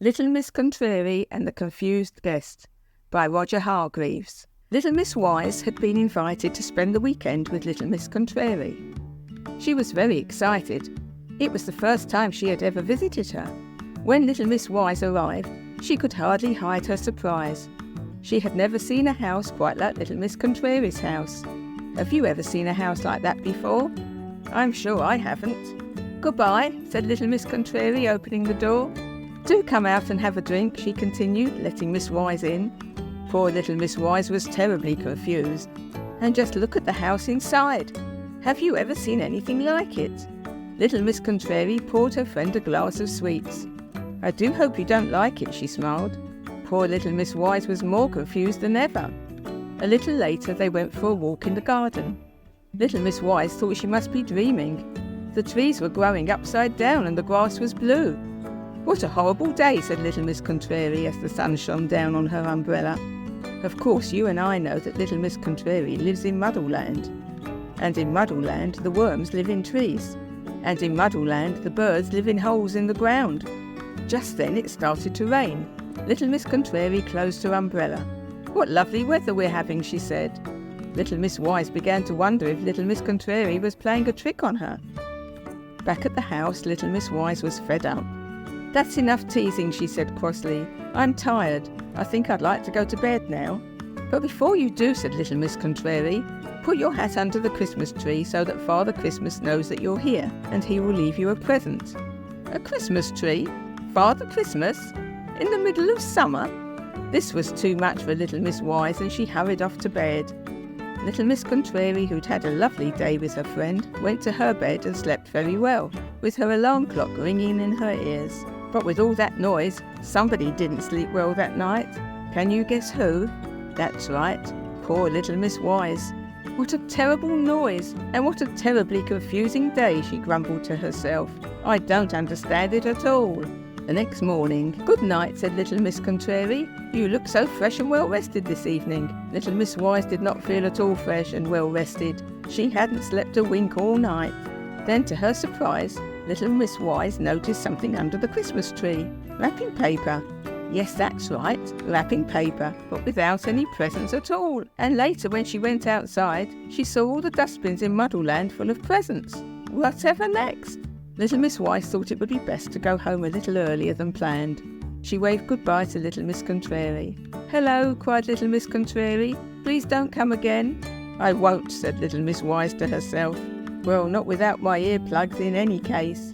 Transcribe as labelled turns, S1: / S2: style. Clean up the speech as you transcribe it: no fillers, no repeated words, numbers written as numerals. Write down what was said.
S1: Little Miss Contrary and the Confused Guest by Roger Hargreaves. Little Miss Wise had been invited to spend the weekend with Little Miss Contrary. She was very excited. It was the first time she had ever visited her. When Little Miss Wise arrived, she could hardly hide her surprise. She had never seen a house quite like Little Miss Contrary's house. Have you ever seen a house like that before? I'm sure I haven't. Goodbye, said Little Miss Contrary, opening the door. Do come out and have a drink, she continued, letting Miss Wise in. Poor little Miss Wise was terribly confused. And just look at the house inside. Have you ever seen anything like it? Little Miss Contrary poured her friend a glass of sweets. I do hope you don't like it, she smiled. Poor little Miss Wise was more confused than ever. A little later they went for a walk in the garden. Little Miss Wise thought she must be dreaming. The trees were growing upside down and the grass was blue. What a horrible day, said Little Miss Contrary as the sun shone down on her umbrella. Of course you and I know that Little Miss Contrary lives in Muddleland. And in Muddleland the worms live in trees. And in Muddleland the birds live in holes in the ground. Just then it started to rain. Little Miss Contrary closed her umbrella. What lovely weather we're having, she said. Little Miss Wise began to wonder if Little Miss Contrary was playing a trick on her. Back at the house, Little Miss Wise was fed up. That's enough teasing, she said crossly. I'm tired. I think I'd like to go to bed now. But before you do, said Little Miss Contrary, put your hat under the Christmas tree so that Father Christmas knows that you're here, and he will leave you a present. A Christmas tree? Father Christmas? In the middle of summer? This was too much for Little Miss Wise, and she hurried off to bed. Little Miss Contrary, who'd had a lovely day with her friend, went to her bed and slept very well, with her alarm clock ringing in her ears. But with all that noise, somebody didn't sleep well that night. Can you guess who? That's right, poor Little Miss Wise. What a terrible noise, and what a terribly confusing day, she grumbled to herself. I don't understand it at all. The next morning, good night, said Little Miss Contrary. You look so fresh and well rested this evening. Little Miss Wise did not feel at all fresh and well rested. She hadn't slept a wink all night. Then, to her surprise, Little Miss Wise noticed something under the Christmas tree. Wrapping paper. Yes, that's right, wrapping paper, but without any presents at all. And later, when she went outside, she saw all the dustbins in Muddleland full of presents. Whatever next? Little Miss Wise thought it would be best to go home a little earlier than planned. She waved goodbye to Little Miss Contrary. Hello, cried Little Miss Contrary. Please don't come again. I won't, said Little Miss Wise to herself. Well, not without my earplugs in any case.